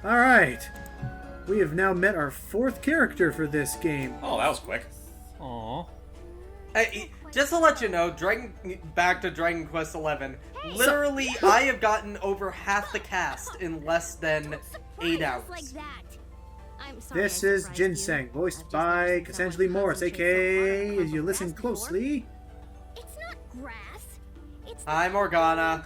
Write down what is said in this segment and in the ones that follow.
Alright. We have now met our 4th character for this game. Oh, that was quick. Aww. Hey, just to let you know, back to Dragon Quest XI, literally, I have gotten over half the cast in less than 8 hours. This is Ginseng, voiced by Cassandra Morris, aka, as you listen closely... It's not grass. It's Hi, Morgana.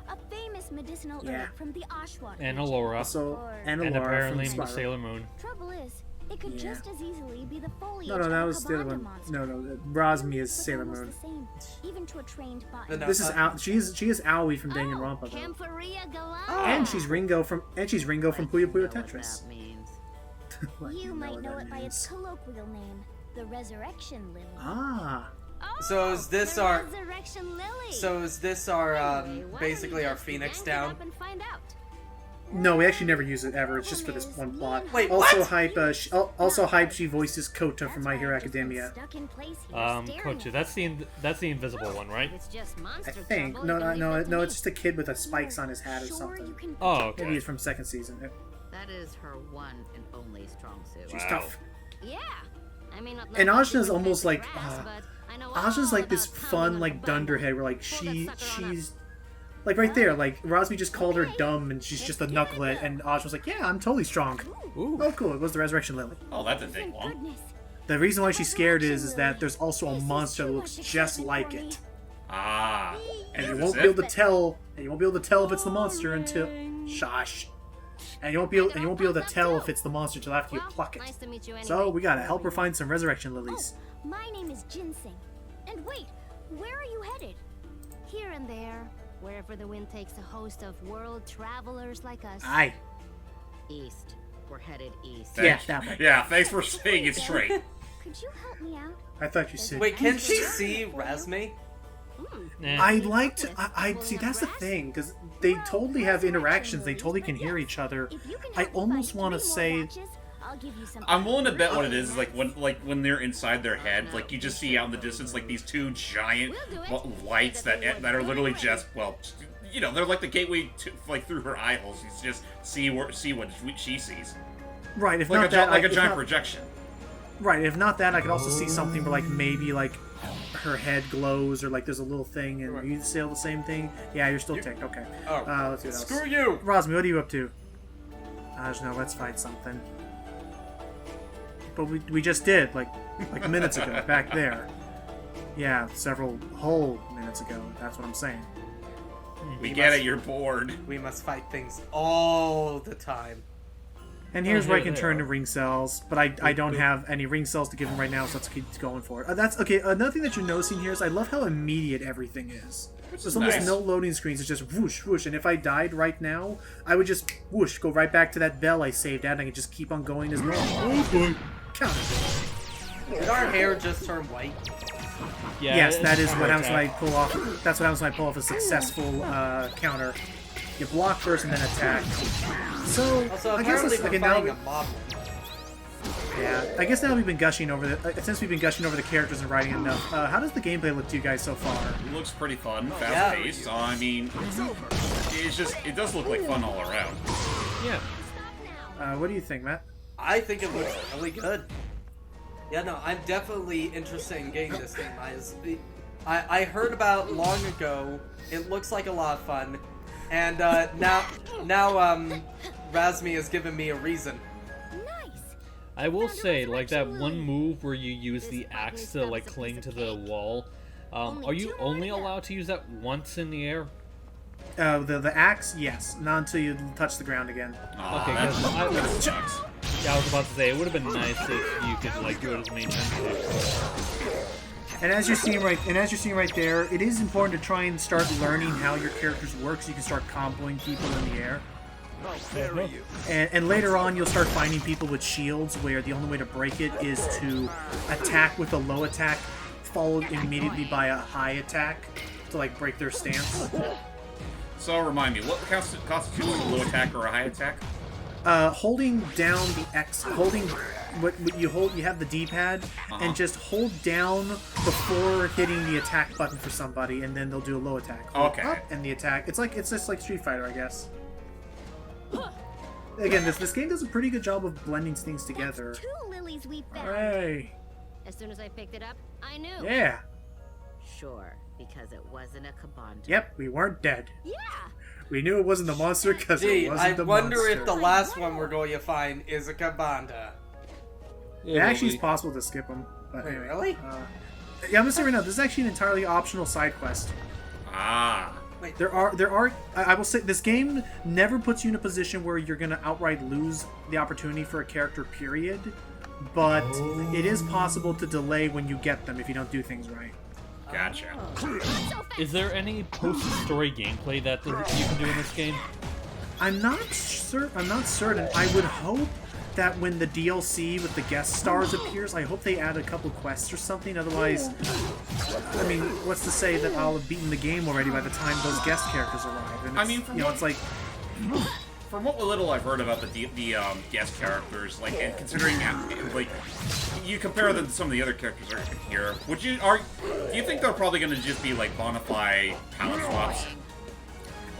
A famous medicinal Yeah. herb from the Ashwater And region. Alora. Also, and And Alora apparently from Spyro. Sailor Moon. Trouble is, it could Yeah. just as easily be the foliage No, that of was a the other Kabanda one. monster. No, Rosmi is It's Sailor almost Moon. the same, even to a trained No, botanist. This is she is Aoi from Danganronpa, though. Camphoria Galactica. And she's Ringo from Puyo Puyo Tetris. What You might what know that it by its means. colloquial name, the Resurrection Lily. Ah, So is this the our- Resurrection Lily? Anyway, why basically don't we our just Phoenix gang it down? up and find out. no, we actually never use it ever. It's just for this one plot. Wait, also what? hype. Also hype. She voices Kota from My Hero Academia. Kochu, that's the invisible one, right? It's just I monster think. trouble, No, you can leave no, that to no. me. It's just a kid with a spikes on his hat or Sure, something. you can Oh, protect okay. Maybe he's from second season. That is her one and only strong suit. She's Wow. tough. Yeah. I mean, And Ajna's almost like Ajna's Ajna's like this fun like dunderhead where like she's like right there, like Rosmi just called her dumb and she's just a knucklehead, and Ajna's like, yeah, I'm totally strong. Ooh. Oh, cool. It was the Resurrection Lily. Oh, that didn't take long. Goodness. The reason why she's scared is that there's also a monster that looks just like it, Ah. and you Is won't it? be able to tell. And you won't be able to tell if it's the monster until shush. And you won't be able to tell if it's the monster until after you pluck it. Nice to meet you anyway. So we gotta help her find some resurrection Oh, lilies. my name is Ginseng. And wait, where are you headed? Here and there, wherever the wind takes a host of world travelers like us. Aye. East. We're headed east. Yeah, that way. Yeah, thanks for saying it straight. Could you help me out? I thought you said. Wait, can she see Razmi? Nah. I'd like to. I see. That's the thing, because they totally have interactions. They totally can hear each other. If you can I help me almost find want to 3 more say. watches, I'll give you some I'm willing to bet what it is really like when they're inside their head, like you just see out in the distance like these two giant lights that are literally just they're like the gateway to like through her eye holes. You just see what she sees, Right. If like not that, a if giant not- projection. Right. If not that, I could also see something where like maybe like her head glows or like there's a little thing, and you say the same thing. Yeah, you're still ticked. Okay. Oh, Let's see what else. screw you! Rosmi, what are you up to? Ajna, let's fight something. But we just did, like minutes ago, back there. Yeah, several whole minutes ago. That's what I'm saying. We get it. You're bored. We must fight things all the time. And here's where I here can they turn are. to ring cells, but I don't have any ring cells to give him right now, so let's keep going for it. That's okay. Another thing that you're noticing here is I love how immediate everything is. There's almost nice. no loading screens. It's just whoosh, whoosh. And if I died right now, I would just whoosh, go right back to that bell I saved at, and I could just keep on going as normal. Oh boy. Count it. Did our hair just turn white? Yeah, Yes, it's that is what heart happens when I attack. pull off. That's what happens when I pull off a successful counter. You block first and then attack. So Also, I guess apparently let's, we're okay, now. fighting a mob. Yeah, I guess now we've been gushing over the. Since we've been gushing over the characters and writing enough, how does the gameplay look to you guys so far? It looks pretty fun, yeah. fast paced. I mean, it does look like fun all around. Yeah. What do you think, Matt? I think it looks really good. Yeah, no, I'm definitely interested in getting this game. I heard about long ago. It looks like a lot of fun, and now Razmi has given me a reason. Nice. I will say, like that one move where you use the axe to like cling to the wall. Are you only allowed to use that once in the air? The axe, yes, not until you touch the ground again. Okay, because I was about to say it would have been nice if you could like do it as many times as you And as you're seeing right there, it is important to try and start learning how your characters work, so you can start comboing people in the air. And later on, you'll start finding people with shields where the only way to break it is to attack with a low attack, followed immediately by a high attack to like break their stance. So remind me, what constitutes a low attack or a high attack? Holding down the X, holding what you hold, you have the D-pad, and just hold down before hitting the attack button for somebody, and then they'll do a low attack. Hold Okay. up and the attack. It's just like Street Fighter, I guess. again, this game does a pretty good job of blending things together. That's 2 lilies we found. Hey, As soon as I picked it up, I knew. yeah, Sure, because it wasn't a Kabanda. yep, we weren't dead. Yeah. We knew it wasn't the monster because it Gee, wasn't I the wonder monster. if the last one we're going to find is a Kabanda. It actually is possible to skip them. But Wait, anyway, really? yeah, I'm gonna say right now, this is actually an entirely optional side quest. Ah. There are. I will say this game never puts you in a position where you're gonna outright lose the opportunity for a character. Period. But it is possible to delay when you get them if you don't do things right. Gotcha. Is there any post-story gameplay that you can do in this game? I'm not certain. I would hope that when the DLC with the guest stars appears, I hope they add a couple quests or something. Otherwise, I mean, what's to say that I'll have beaten the game already by the time those guest characters arrive? And I mean, from it's like. From what little I've heard about the guest characters, like, and considering like you compare them to some of the other characters that are here, do you think they're probably going to just be like bona fide palette swaps?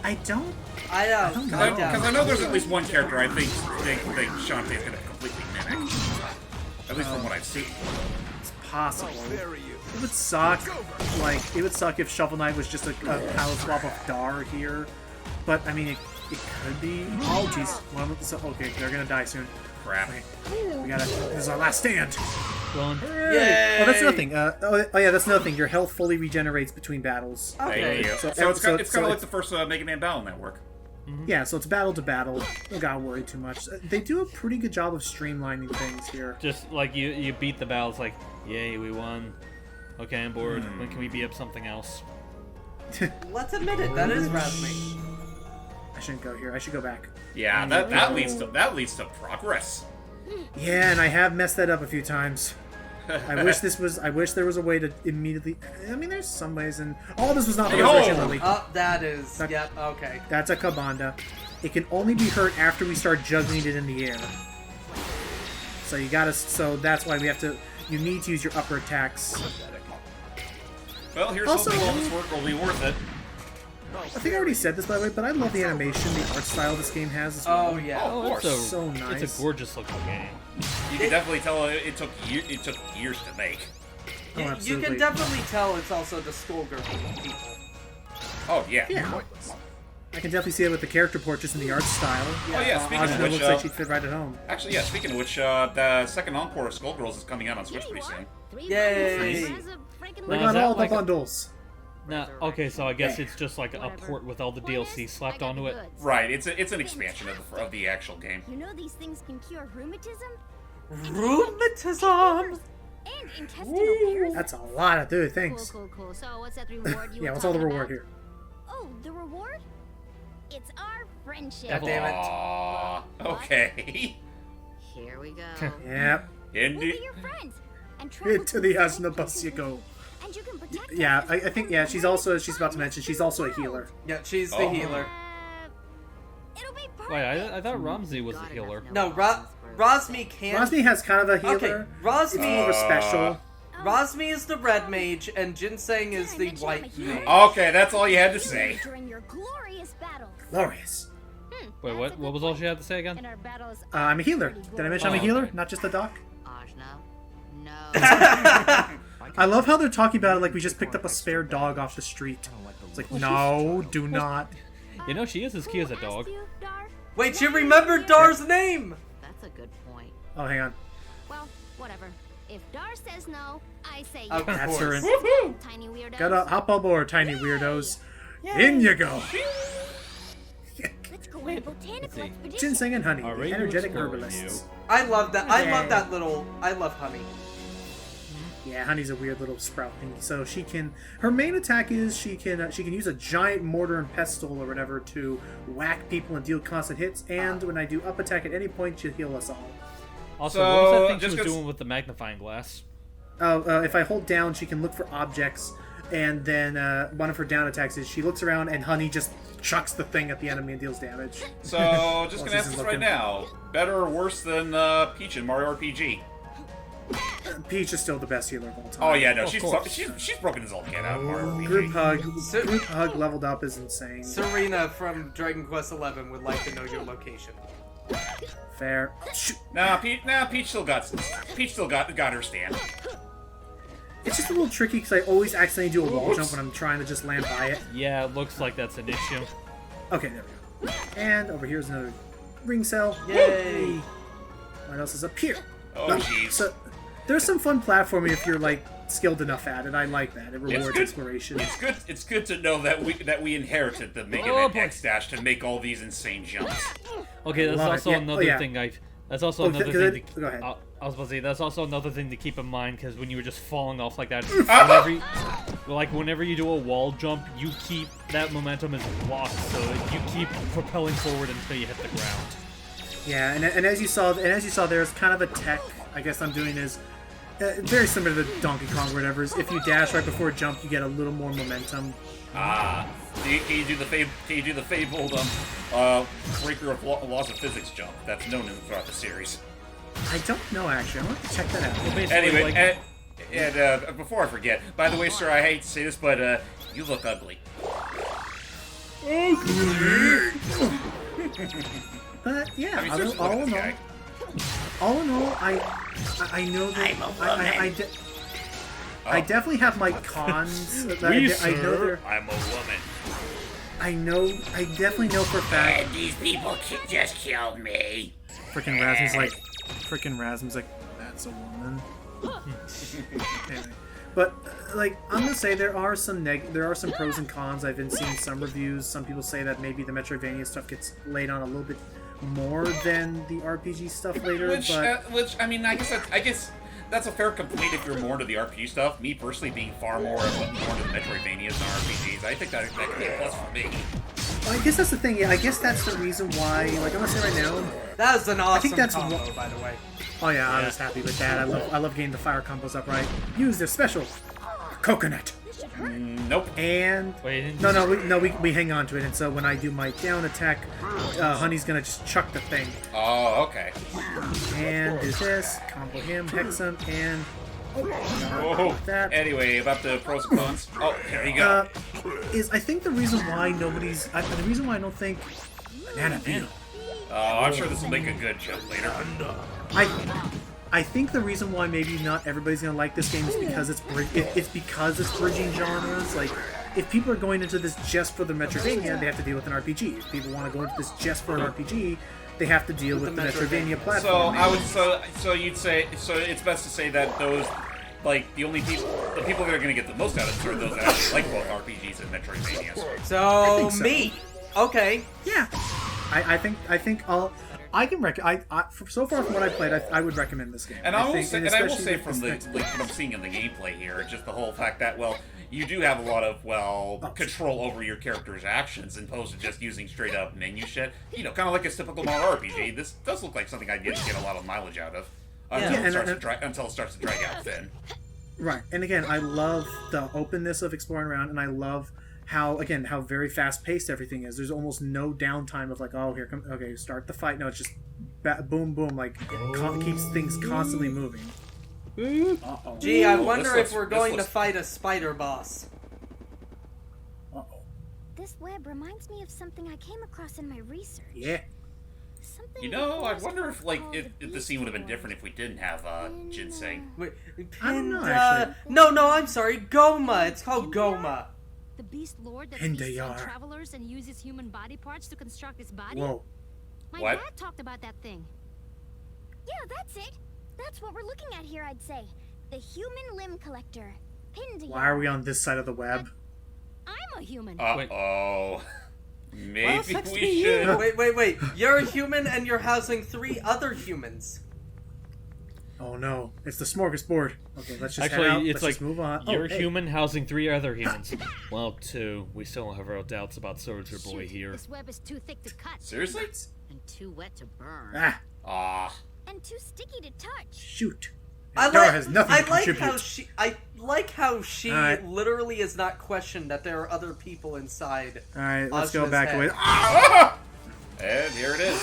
I don't. I don't know. Because I know there's at least one character I think Shantae is going to completely mimic. At least from what I've seen. It's possible. It would suck. Like, it would suck if Shovel Knight was just a palette swap of Dar here. But I mean, it could be. Oh, jeez. Okay, they're gonna die soon. Crap. Okay. We gotta. This is our last stand. Done. Yay! Oh, that's another thing. Oh yeah, that's another thing. Your health fully regenerates between battles. Okay. There you go. So- So it's kind so of like the first Mega Man Battle Network. Yeah, so it's battle to battle. Don't gotta worry too much. They do a pretty good job of streamlining things here. Just like you beat the battle, it's like, yay, we won. Okay, I'm bored. When can we beat up something else? Let's admit it, that is Razmi. I shouldn't go here. I should go back. Yeah, that leads to progress. Yeah, and I have messed that up a few times. I wish there was a way to immediately. I mean, there's some ways, and this was not the Resurrection Lily. Oh, that is. Yep, okay. That's a Kabanda. It can only be hurt after we start juggling it in the air. So you gotta. So that's why we have to. You need to use your upper attacks. Well, here's Also- something all this work will be worth it. I think I already said this by the way, but I love the animation, the art style this game has as well. Oh, yeah. Oh, of course. It's So nice. It's a gorgeous looking game. You can definitely tell it took years to make. Oh, You absolutely. can definitely tell it's also the Skullgirl people. Oh yeah. Yeah. I can definitely see it with the character portraits and the art style. Oh yeah. Speaking of Ajna which, looks like she'd fit right at home. actually yeah. Speaking of which, the second encore of Skullgirls is coming out on Switch Here pretty you soon. are. 3 Yay. bundles as a freaking We Now, got is that all the like a- bundles. Now, okay, so I guess Yeah. it's just like a port with all the DLC slapped onto it. Right. It's an expansion of the actual game. You know these things can cure rheumatism? Rheumatism! And intestinal parasites. That's a lot of good Cool, things. cool, cool. So what's that reward you Yeah, were what's all the talking reward about? here? Oh, the reward? It's our friendship. God damn it. Aww. Okay. Here we go. Yep. We'll Indeed. be your friends. And travel Into the Ajna many bus you places. go. And you can protect Yeah, us. I think, yeah, she's about to mention, she's also a healer. Yeah, she's the Oh. healer. It'll be perfect. Wait, I thought Ramsey was a God, healer. enough No, knowledge Rosmi can't. Rosmi has kind of a healer. Okay, It's more of a special. Rosmi is the red mage, and Ginseng is the Did I mention white I'm a healer? mage. Okay, that's all you had to say. During your glorious battles. Glorious. Wait, what was all she had to say again? In our battles, I'm a healer. Did I mention I'm a Oh, healer? okay. Not just a doc? Ajna? No. I love how they're talking about it like we just picked up a spare dog off the street. It's like, no, do not. You know, she is as cute as a Who dog. asked you, Dar? Wait, you remembered Dar's name! That's a good point. Oh, hang on. Well, whatever. If Dar says no, I say Of yes. That's her. course. Tiny weirdos. Gotta hop aboard, tiny weirdos. In you go. Let's go on a botanical expedition. Ginseng and honey, All the right, energetic you're exploring, herbalists. I love that. I love Yeah. that little. I love honey. Yeah, honey's a weird little sprout thing. So she can. Her main attack is she can use a giant mortar and pestle or whatever to whack people and deal constant hits. And when I do up attack at any point, she'll heal us all. Also, So, what was that thing she just was 'cause- doing with the magnifying glass? If I hold down, she can look for objects, and then one of her down attacks is she looks around and honey just chucks the thing at the enemy and deals damage. So, just gonna she's ask this right looking. now. Better or worse than Peach in Mario RPG? Peach is still the best healer of all time. Oh yeah, no, Of course. she's broken as all get out in Mario Group RPG. hug leveled up is insane. Serena from Dragon Quest XI would like to know your location. Fair. Shoot. Peach still got her stand. It's just a little tricky because I always accidentally do a wall jump when I'm trying to just land by it. Yeah, it looks like that's an issue. Okay, there we go. And over here's another ring cell. Yay! What else is up here? Oh jeez. So there's some fun platforming if you're like skilled enough at it. I like that. It rewards good. exploration. It's good to know that we inherited the Mega Man X Dash to make all these insane jumps. Okay, that's Love it. also Yeah. another yeah. thing That's also another thing. Go ahead. I was about to say that's also another thing to keep in mind because when you were just falling off like that, whenever you do a wall jump, you keep that momentum is locked, so you keep propelling forward until you hit the ground. Yeah, and as you saw, there's kind of a tech. I guess I'm doing is very similar to Donkey Kong or whatever. Is if you dash right before a jump, you get a little more momentum. Can you do the fabled breaker of laws of physics jump that's known throughout the series? I don't know actually. I want to check that out. Well, basically, Anyway, and before I forget, by the way, sir, I hate to say this, but you look ugly. But yeah, I mean, seriously, look all at this in all, guy. all in all, I know that I'm a woman. I definitely have my cons. I know they're- I'm a woman. I definitely know for a fact. And these people just killed me. Freaking Rasmus's like, that's a woman. Anyway. But like I'm gonna say there are some pros and cons. I've been seeing some reviews. Some people say that maybe the Metroidvania stuff gets laid on a little bit more than the RPG stuff later. Which I mean, I guess that's a fair complaint if you're more into the RPG stuff. Me personally, being far more into the Metroidvanias than RPGs, I think that could be a plus for me. Well, I guess that's the thing. Yeah, I guess that's the reason why. Like I'm gonna say right now. That was an awesome that's combo, what- by the way. Oh yeah, I was happy with that. I love getting the fire combos up right. Use this special coconut. Nope. And Wait, we hang on to it. And so when I do my down attack, Honey's gonna just chuck the thing. Oh, okay. And do this, combo him, hex him, and Whoa. that. Anyway, about the pros and cons. Oh, there you go. I think the reason why the reason why I don't think banana peel. I'm sure this will make a good joke later. I think the reason why maybe not everybody's gonna like this game is because it's bridging genres. Like, if people are going into this just for the Metroidvania, they have to deal with an RPG. If people want to go into this just for an RPG, they have to deal with the Metroidvania So platform. you'd say it's best to say that those like the people that are going to get the most out of it are those that actually like both RPGs and Metroidvanias. So, think so. me. Okay. Yeah, I think so far from what I played, I would recommend this game. And I will especially say with from this the next- what I'm seeing in the gameplay here, just the whole fact that you do have a lot of control over your character's actions, opposed to just using straight up menu shit. You know, kind of like a typical Mario RPG. This does look like something I'd get a lot of mileage out of until it starts to drag out thin. Right, and again, I love the openness of exploring around, and I love how very fast paced everything is. There's almost no downtime of like, oh, okay, start the fight. No, it's just boom, boom, like keeps things constantly moving. Uh-oh. Gee, I wonder this if we're looks- going to fight a spider boss. Uh-oh. This web reminds me of something I came across in my research. Yeah. Something You know, before I wonder if called if the scene would have been different if we didn't have ginseng. Wait, I don't know, Pinda- actually. No, I'm sorry. Goma. It's called Goma. The beast lord that Hinda feasts on Yar. travelers and uses human body parts to construct his body. Whoa. My What? dad talked about that thing. Yeah, that's it. That's what we're looking at here, I'd say. The human limb collector. Hinda Why are we on this side of the web? I'm a human. Uh-oh. Maybe sucks to we be should. Wait. You're a human and you're housing 3 other humans. Oh no, it's the smorgasbord. Okay, let's just Actually, head out. it's Let's like just move on. you're Oh, hey. human housing 3 other humans. Well, 2. We still have our doubts about Soldier Boy Shoot, here. This web is too thick to cut. Seriously? And too wet to burn. Ah, Ah. And too sticky to touch. shoot. I Dara has nothing to like contribute. how she Alright. literally is not questioned that there are other people inside. All right, let's go Ashna's back head. away. And here it is.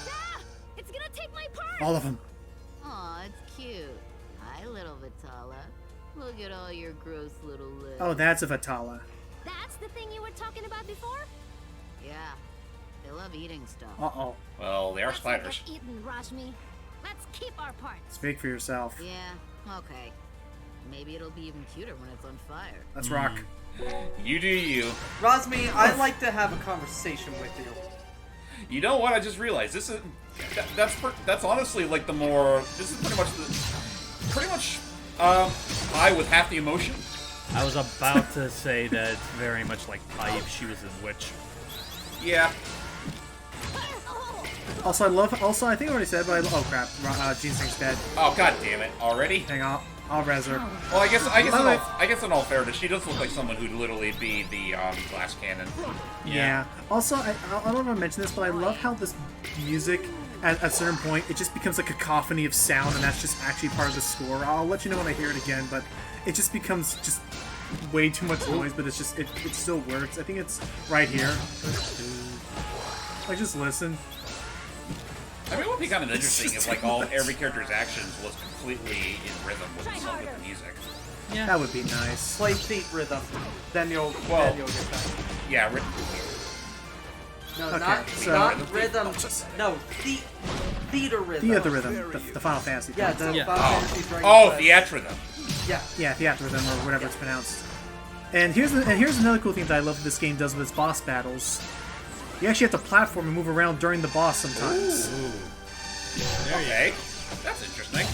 Ah! It's gonna take my part. All of them. Aw, it's cute. Hi, little Vitala. Look at all your gross little lips. Oh, that's a Vitala. That's the thing you were talking about before? Yeah. They love eating stuff. Uh-oh. Well, they are Let's not spiders. get eaten, Rashmi. Let's keep our parts. Speak for yourself. Yeah, okay. Maybe it'll be even cuter when it's on fire. Let's rock. You do you. Rosmi, I'd like to have a conversation with you. You know what? I just realized this is that's honestly like the more. This is pretty much I with half the emotion. I was about to say that it's very much like Pi if she was in Witch. Yeah. Also, I think I already said, but oh crap, Ginseng's dead. Oh god damn it! Already? Hang on, I'll res her. Well, I way- guess in all fairness, she does look like someone who'd literally be the glass cannon. Yeah. Also, I don't want to mention this, but I love how this music, at a certain point, it just becomes a cacophony of sound, and that's just actually part of the score. I'll let you know when I hear it again, but it just becomes just way too much noise, but it's just, it still works. I think it's right here. Like, just listen. I mean, it would be kind of interesting if like every character's actions was completely in rhythm with the music. Yeah. That would be nice. Play feet rhythm. Then you'll get that. Yeah. No, Okay, not so- rhythm. No, theater rhythm. The rhythm, the Final Fantasy. Yeah, thing. the Yeah. Final Fantasy Dragon Oh, Quest. theatrhythm. Yeah. Yeah, Theatrhythm, or whatever it's pronounced. And here's another cool thing that I love that this game does with its boss battles. You actually have to platform and move around during the boss sometimes. Okay, that's interesting.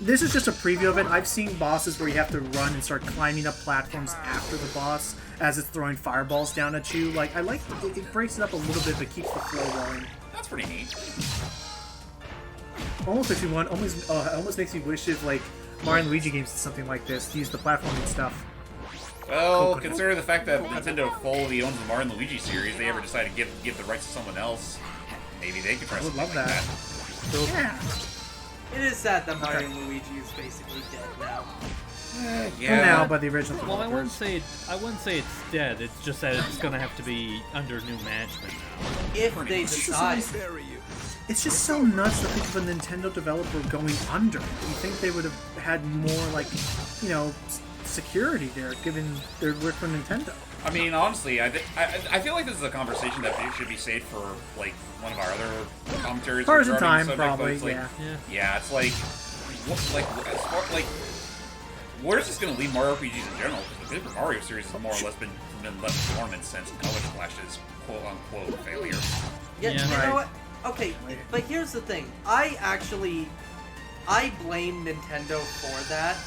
This is just a preview of it. I've seen bosses where you have to run and start climbing up platforms after the boss as it's throwing fireballs down at you. Like, I like it breaks it up a little bit, but keeps the flow going. That's pretty neat. Almost makes me want. Almost makes me wish if like Mario and Luigi games did something like this to use the platforming stuff. Well, considering the fact that Nintendo fully owns the Mario and Luigi series, they ever decided to give the rights to someone else, maybe they could try I would something love like that. Yeah. It is sad that Mario and Luigi is basically dead now. Yeah. For now, by the original Well, I wouldn't developers. say it's dead. It's just that it's gonna have to be under new management now. If they decide. It's just so nuts to think of a Nintendo developer going under. You think they would have had more, like, you know, security there, given their work for Nintendo. I mean, honestly, I feel like this is a conversation that should be saved for like one of our other commentaries. Cars in regarding time, the subject, but probably, it's like, yeah. Yeah, it's like, where's this going to leave Mario RPGs in general? Because the Paper Mario series has more or less been left dormant since Color Splash's quote-unquote failure. Yeah, Yeah. you Right. know what? Okay, but here's the thing. I blame Nintendo for that,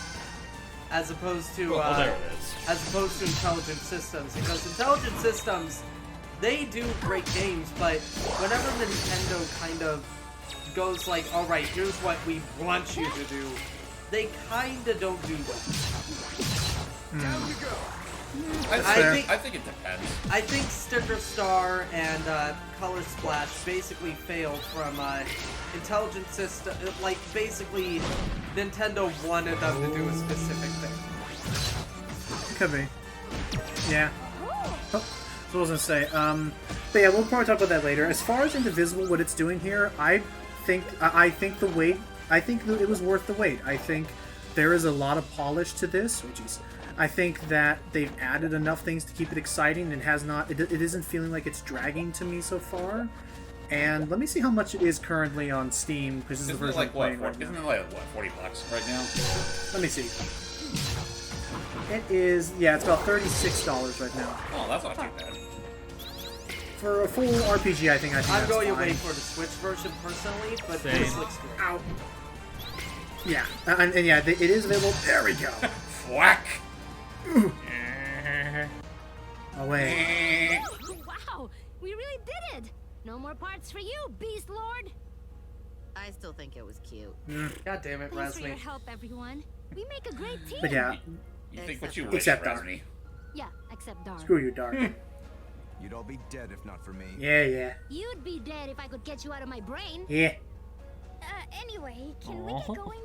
as opposed to Well, there it is. as opposed to Intelligent Systems, because Intelligent Systems, they do great games, but whenever Nintendo kind of goes like, all right, here's what we want you to do, they kind of don't do that. I think it depends. I think Sticker Star and Color Splash basically failed from Intelligent System. Like, basically, Nintendo wanted them to do a specific thing. Could be. Yeah. Oh, that's what I was gonna say. But yeah, we'll probably talk about that later. As far as Indivisible, what it's doing here, I think the wait. I think that it was worth the wait. I think there is a lot of polish to this. Oh, jeez. I think that they've added enough things to keep it exciting and has not. It isn't feeling like it's dragging to me so far. And let me see how much it is currently on Steam, because this is the Isn't it version like I'm playing right Isn't now. it like what, $40 right now? Let me see. It is, yeah, it's about $36 right now. Oh, that's not too bad. For a full RPG, I think I'm that's going fine. away for the Switch version personally, but Same. this looks great. Ow. Yeah, and yeah, it is available. There we go. Whack! Away. Wow, we really did it! No more parts for you, Beast Lord! I still think it was cute. God damn it, Thanks for your Razmi. help, everyone. We make a great team. But yeah, You think what you wish, Except Dark. Razmi. Yeah, except Dark. screw you, Dark. You'd all be dead if not for me. Yeah. You'd be dead if I could get you out of my brain. Yeah. Anyway, can we Aw. get going?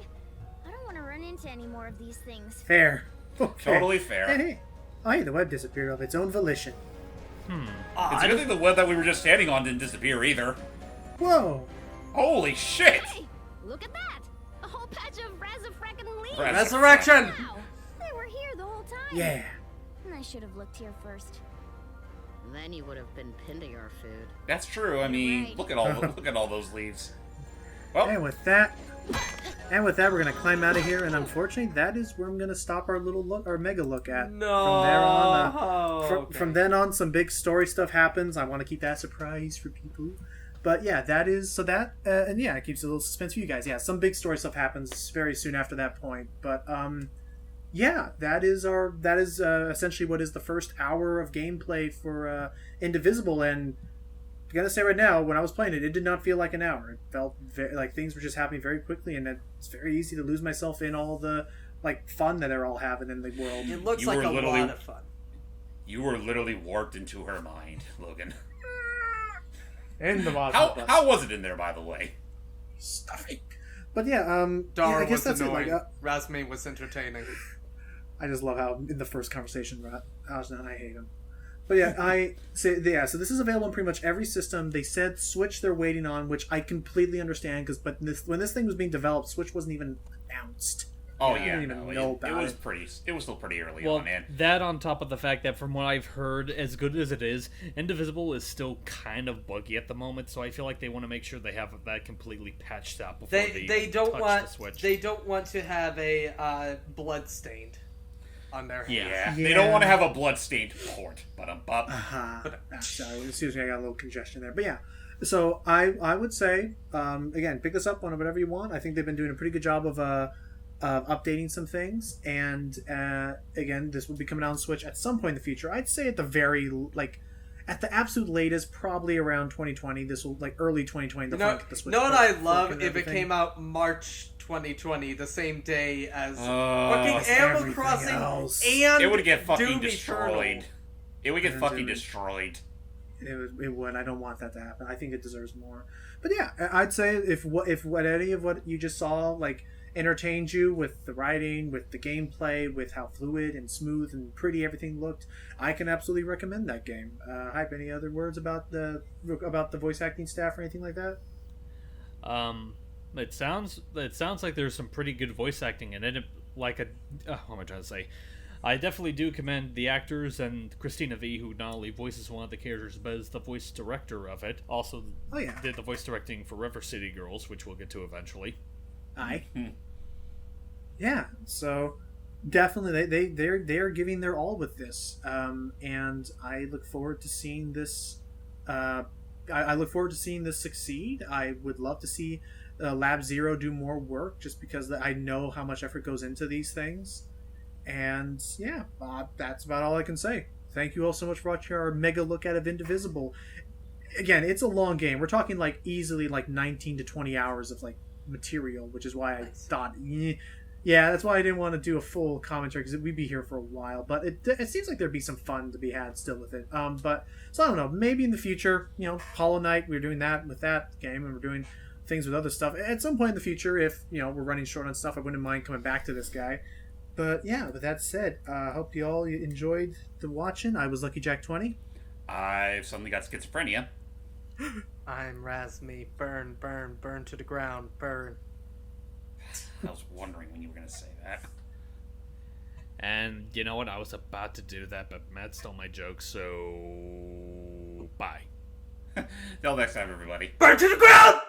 I don't want to run into any more of these things. Fair. Okay. Totally fair. Hey. Oh, hey, the web disappeared of its own volition. It's a good thing the web that we were just standing on didn't disappear either. Whoa. Holy shit! Hey, look at that! A whole patch of Razafrackin' leaves! Resurrection! Wow, they were here the whole time! Yeah. I should have looked here first. Then you would have been pinned to your food. That's true. I mean, right. look at all those leaves. Well, And with that, we're gonna climb out of here. And unfortunately, that is where I'm gonna stop our mega look at. No. From there on, Okay. from then on, some big story stuff happens. I want to keep that surprise for people. But yeah, that is so that and yeah, it keeps a little suspense for you guys. Yeah, some big story stuff happens very soon after that point. But yeah, that is essentially what is the first hour of gameplay for Indivisible. And I gotta say right now, when I was playing it, it did not feel like an hour. It felt like things were just happening very quickly, and it's very easy to lose myself in all the like fun that they're all having in the world. It looks You like were a literally- lot of fun. you were literally warped into her mind, Logan. And the How was it in there, by the way? stuffing. But yeah, Dara I guess was that's annoying. it. Like, Razmane was entertaining. I just love how in the first conversation, Ajna, I hate him. But yeah, so this is available on pretty much every system. They said Switch they're waiting on, which I completely understand when this thing was being developed, Switch wasn't even announced. Oh I yeah, didn't even no, know it about was it. it was still pretty early Well, on, and that on top of the fact that from what I've heard, as good as it is, Indivisible is still kind of buggy at the moment, so I feel like they want to make sure they have that completely patched out before They don't touch want the Switch. they don't want to have a bloodstained on their hands. yeah, Yeah. they don't want to have a bloodstained port. But Sorry, excuse me, I got a little congestion there. But yeah, so I would say again, pick this up on whatever you want. I think they've been doing a pretty good job of updating some things, and again, this will be coming out on Switch at some point in the future. I'd say at the absolute latest, probably around 2020. This will early 2020. You they'll know, finally get the Switch know what port I'd working love and if it everything. came out March 2020, the same day as Oh, fucking Animal everything Crossing else. and it would get fucking Doom destroyed. Eternal. It would get And fucking Doom- destroyed. It would. I don't want that to happen. I think it deserves more. But yeah, I'd say if what any of what you just saw entertained you with the writing, with the gameplay, with how fluid and smooth and pretty everything looked, I can absolutely recommend that game. Hype, any other words about the voice acting staff or anything like that? It sounds like there's some pretty good voice acting in it. What am I trying to say? I definitely do commend the actors and Christina V, who not only voices one of the characters, but is the voice director of it. Also, did the voice directing for River City Girls, which we'll get to eventually. Aye. Yeah. So definitely, they're giving their all with this, and I look forward to seeing this. I look forward to seeing this succeed. I would love to see Lab Zero do more work, just because I know how much effort goes into these things. And yeah, that's about all I can say. Thank you all so much for watching our mega look at of Indivisible. Again, it's a long game. We're talking easily 19 to 20 hours of material, which is why I thought, yeah, that's why I didn't want to do a full commentary, because we'd be here for a while. But it seems like there'd be some fun to be had still with it. But so I don't know. Maybe in the future, Hollow Knight, we're doing that with that game, and we're doing things with other stuff at some point in the future. If we're running short on stuff, I wouldn't mind coming back to this guy. But yeah, with that said, I hope you all enjoyed the watching. I was Lucky Jack 20. I've suddenly got schizophrenia. I'm Razme. Burn, burn, burn to the ground. Burn. I was wondering when you were going to say that. And you know what? I was about to do that, but Matt stole my joke, so bye. Till next time, everybody. Burn to the ground!